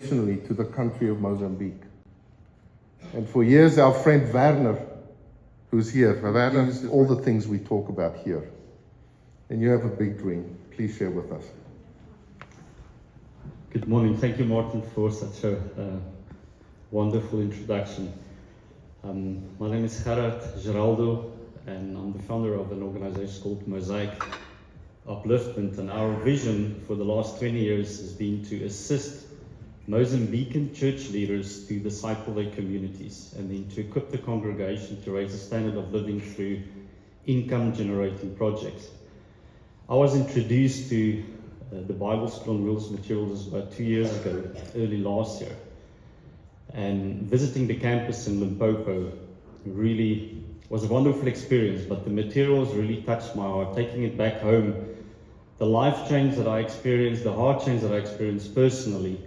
to the country of Mozambique. And for years, our friend Werner, who's here, Werner is all the things we talk about here. And you have a big dream. Please share with us. Good morning. Thank you, Martin, for such a wonderful introduction. My name is Gerhard, and I'm the founder of an organization called Mosaic Upliftment. And our vision for the last 20 years has been to assist Mozambican church leaders to disciple their communities and then to equip the congregation to raise the standard of living through income-generating projects. I was introduced to the Bible School on Wheels materials about 2 years ago, early last year. And visiting the campus in Limpopo really was a wonderful experience, but the materials really touched my heart. Taking it back home, the life change that I experienced, the heart change that I experienced personally,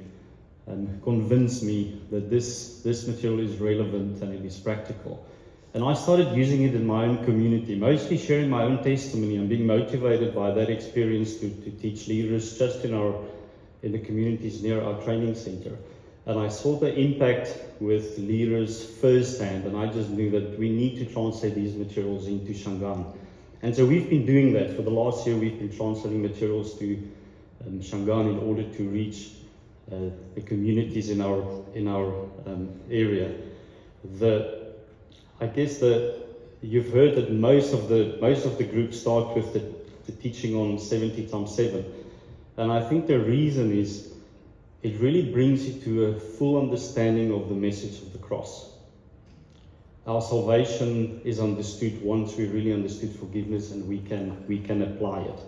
convinced me that this material is relevant and it is practical. And I started using it in my own community, mostly sharing my own testimony and being motivated by that experience to teach leaders just in the communities near our training center. And I saw the impact with leaders firsthand, and I just knew that we need to translate these materials into Shangaan. And so we've been doing that. For the last year, we've been translating materials to Shangaan in order to reach the communities in our area. You've heard that most of the groups start with the teaching on 70 times 7, and I think the reason is it really brings you to a full understanding of the message of the cross. Our salvation is understood once we really understood forgiveness, and we can apply it.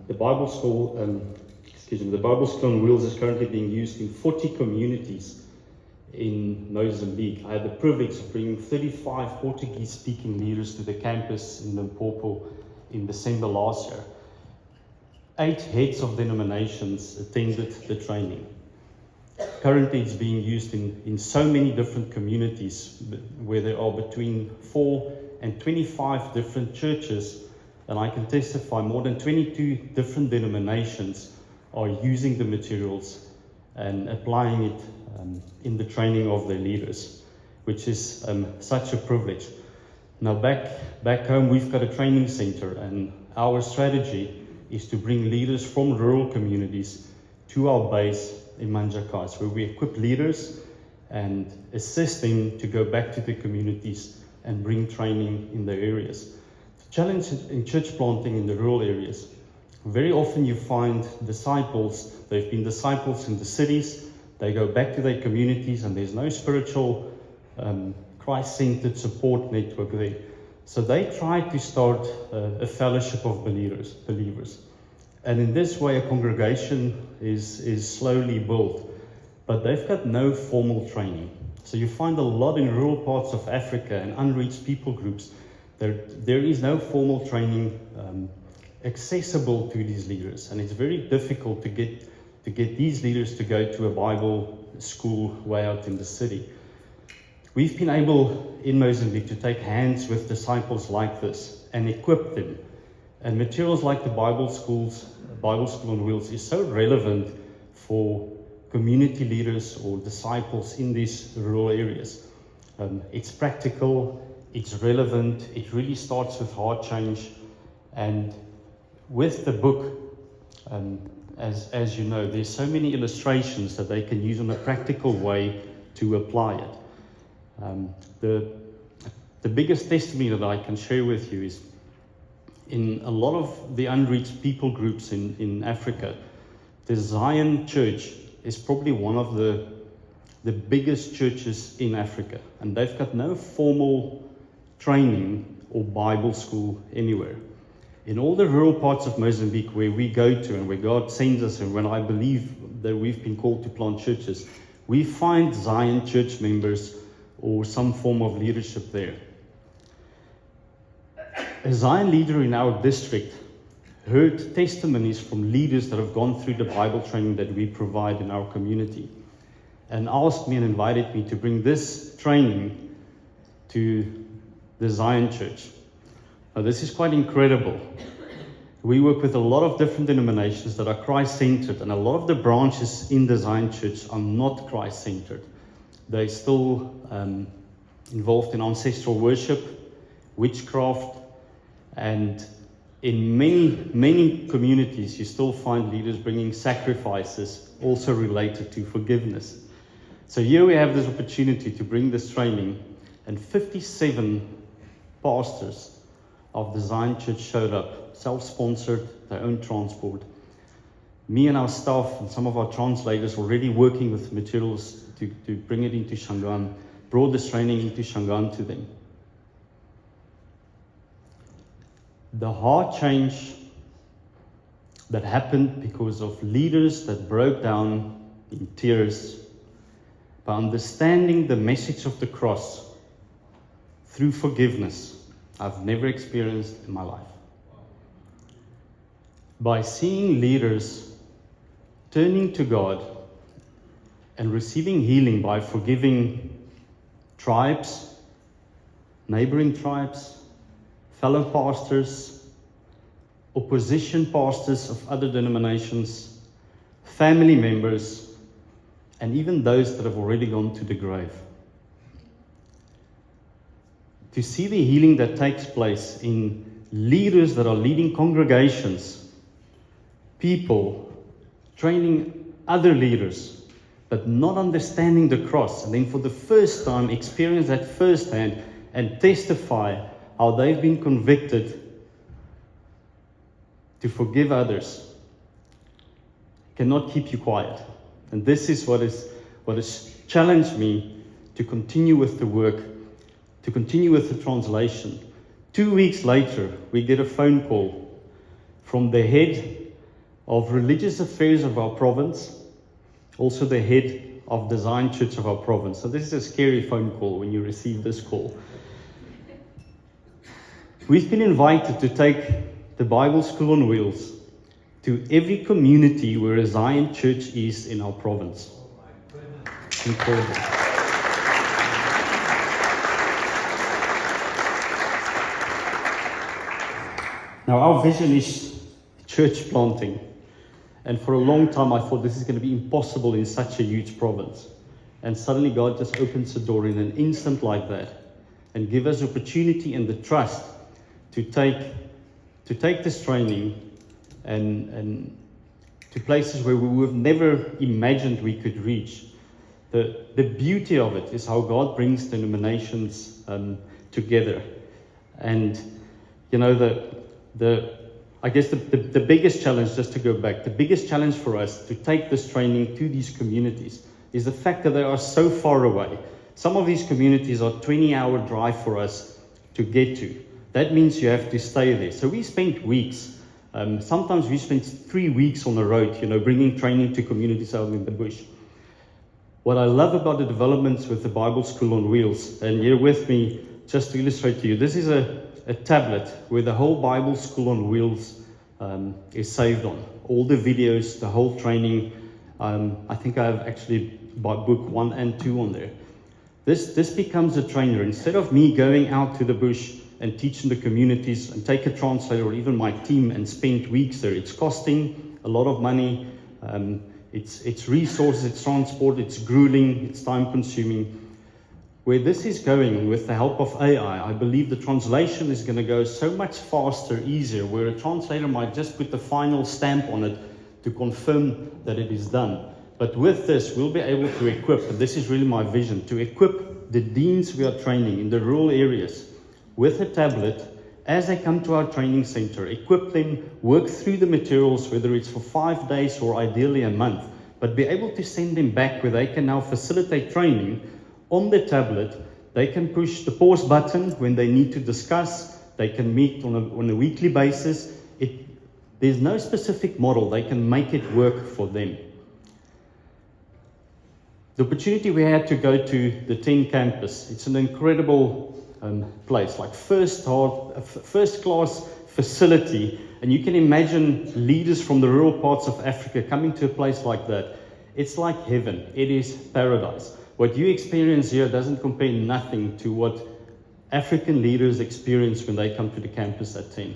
The Bible School on Wheels is currently being used in 40 communities in Mozambique. I had the privilege of bringing 35 Portuguese-speaking leaders to the campus in Limpopo in December last year. 8 heads of denominations attended the training. Currently, it's being used in so many different communities where there are between 4 and 25 different churches, and I can testify more than 22 different denominations are using the materials and applying it in the training of their leaders, which is such a privilege. Now back home, we've got a training center, and our strategy is to bring leaders from rural communities to our base in Manjakas, where we equip leaders and assist them to go back to the communities and bring training in their areas. The challenge in church planting in the rural areas, very often you find disciples, they've been disciples in the cities, they go back to their communities, and there's no spiritual Christ-centered support network there. So they try to start a fellowship of believers. And in this way, a congregation is slowly built, but they've got no formal training. So you find a lot in rural parts of Africa and unreached people groups, there is no formal training accessible to these leaders, and it's very difficult to get these leaders to go to a Bible school way out in the city. We've been able in Mozambique to take hands with disciples like this and equip them. And materials like the Bible School on Wheels is so relevant for community leaders or disciples in these rural areas. It's practical, it's relevant, it really starts with heart change. And with the book, as you know, there's so many illustrations that they can use in a practical way to apply it. The biggest testimony that I can share with you is in a lot of the unreached people groups in Africa, the Zion Church is probably one of the biggest churches in Africa, and they've got no formal training or Bible school anywhere. In all the rural parts of Mozambique where we go to and where God sends us, and when I believe that we've been called to plant churches, we find Zion Church members or some form of leadership there. A Zion leader in our district heard testimonies from leaders that have gone through the Bible training that we provide in our community, and asked me and invited me to bring this training to the Zion Church. Now, this is quite incredible. We work with a lot of different denominations that are Christ-centered, and a lot of the branches in Design Church are not Christ-centered. They're still involved in ancestral worship, witchcraft, and in many communities you still find leaders bringing sacrifices also related to forgiveness. So here we have this opportunity to bring this training, and 57 pastors of Design Church showed up, self-sponsored, their own transport. Me and our staff and some of our translators already working with materials to bring it into Shangaan, brought this training into Shangaan to them. The heart change that happened because of leaders that broke down in tears by understanding the message of the cross through forgiveness, I've never experienced in my life. By seeing leaders turning to God and receiving healing by forgiving tribes, neighboring tribes, fellow pastors, opposition pastors of other denominations, family members, and even those that have already gone to the grave. To see the healing that takes place in leaders that are leading congregations, people training other leaders, but not understanding the cross, and then for the first time experience that firsthand and testify how they've been convicted to forgive others, cannot keep you quiet. And this is what has challenged me to continue with the work, to continue with the translation. 2 weeks later, we get a phone call from the head of religious affairs of our province, also the head of Design Church of our province. So this is a scary phone call when you receive this call. We've been invited to take the Bible School on Wheels to every community where a Zion Church is in our province. Incredible. Now our vision is church planting. And for a long time I thought this is going to be impossible in such a huge province. And suddenly God just opens the door in an instant like that and give us opportunity and the trust to take this training and to places where we would have never imagined we could reach. The beauty of it is how God brings denominations together. And you know, I guess the biggest challenge, just to go back, the biggest challenge for us to take this training to these communities is the fact that they are so far away. Some of these communities are 20-hour drive for us to get to. That means you have to stay there. So we spent weeks. Sometimes we spent 3 weeks on the road, bringing training to communities out in the bush. What I love about the developments with the Bible School on Wheels, and you're with me just to illustrate to you, this is a tablet where the whole Bible School on Wheels is saved on. All the videos, the whole training. I think I have actually book 1 and 2 on there. This becomes a trainer. Instead of me going out to the bush and teaching the communities and take a translator or even my team and spend weeks there, it's costing a lot of money. It's resources, it's transport, it's grueling, it's time consuming. Where this is going with the help of AI, I believe the translation is going to go so much faster, easier, where a translator might just put the final stamp on it to confirm that it is done. But with this, we'll be able to equip, and this is really my vision, to equip the deans we are training in the rural areas with a tablet as they come to our training center, equip them, work through the materials, whether it's for 5 days or ideally a month, but be able to send them back where they can now facilitate training on the tablet. They can push the pause button when they need to discuss. They can meet on a weekly basis. There's no specific model. They can make it work for them. The opportunity we had to go to the 10 campus, it's an incredible place, like first class facility. And you can imagine leaders from the rural parts of Africa coming to a place like that. It's like heaven. It is paradise. What you experience here doesn't compare nothing to what African leaders experience when they come to the campus at 10.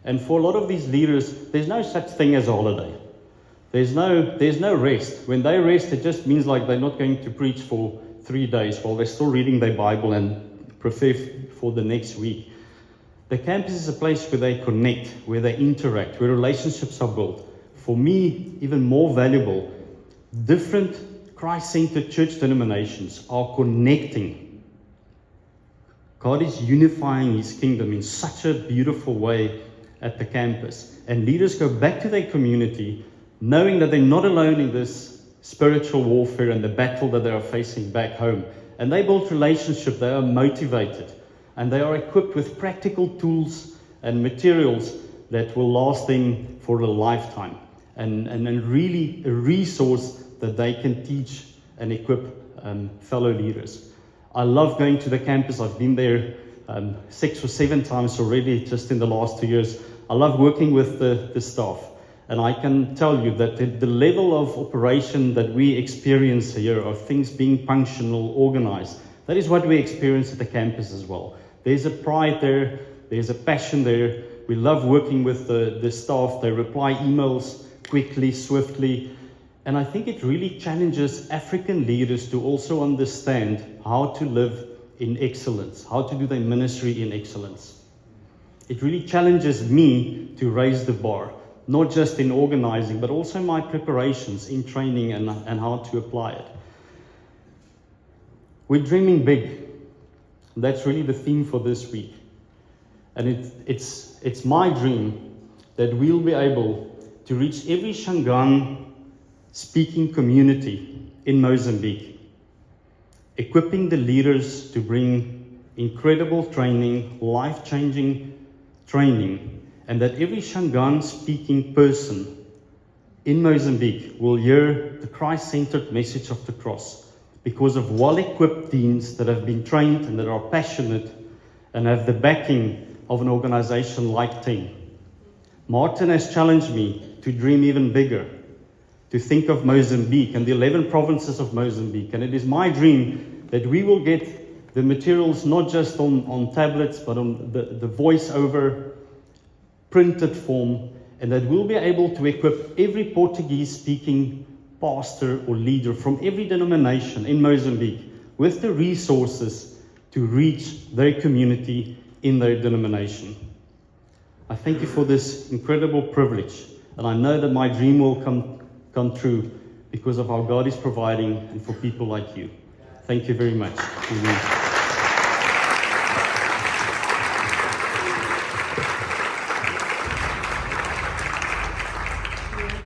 And for a lot of these leaders, there's no such thing as a holiday. There's no rest. When they rest, it just means like they're not going to preach for 3 days while they're still reading their Bible and prepare for the next week. The campus is a place where they connect, where they interact, where relationships are built. For me, even more valuable, different Christ-centered church denominations are connecting. God is unifying His kingdom in such a beautiful way at the campus. And leaders go back to their community knowing that they're not alone in this spiritual warfare and the battle that they are facing back home. And they build relationship, they are motivated, and they are equipped with practical tools and materials that will last them for a lifetime. And really a resource that they can teach and equip fellow leaders. I love going to the campus. I've been there 6 or 7 times already just in the last 2 years. I love working with the staff. And I can tell you that the level of operation that we experience here, of things being functional, organized, that is what we experience at the campus as well. There's a pride there, there's a passion there. We love working with the staff. They reply emails quickly, swiftly. And I think it really challenges African leaders to also understand how to live in excellence, how to do their ministry in excellence. It really challenges me to raise the bar, not just in organizing, but also my preparations in training and how to apply it. We're dreaming big. That's really the theme for this week. And it's my dream that we'll be able to reach every Shangaan speaking community in Mozambique, equipping the leaders to bring incredible training, life-changing training, and that every Shangaan speaking person in Mozambique will hear the Christ-centered message of the cross because of well-equipped teams that have been trained and that are passionate and have the backing of an organization like TEAM. Martin has challenged me to dream even bigger, to think of Mozambique and the 11 provinces of Mozambique. And it is my dream that we will get the materials not just on tablets, but on the voice-over printed form, and that we'll be able to equip every Portuguese-speaking pastor or leader from every denomination in Mozambique with the resources to reach their community in their denomination. I thank you for this incredible privilege, and I know that my dream will come true because of how God is providing and for people like you. Thank you very much. Amen.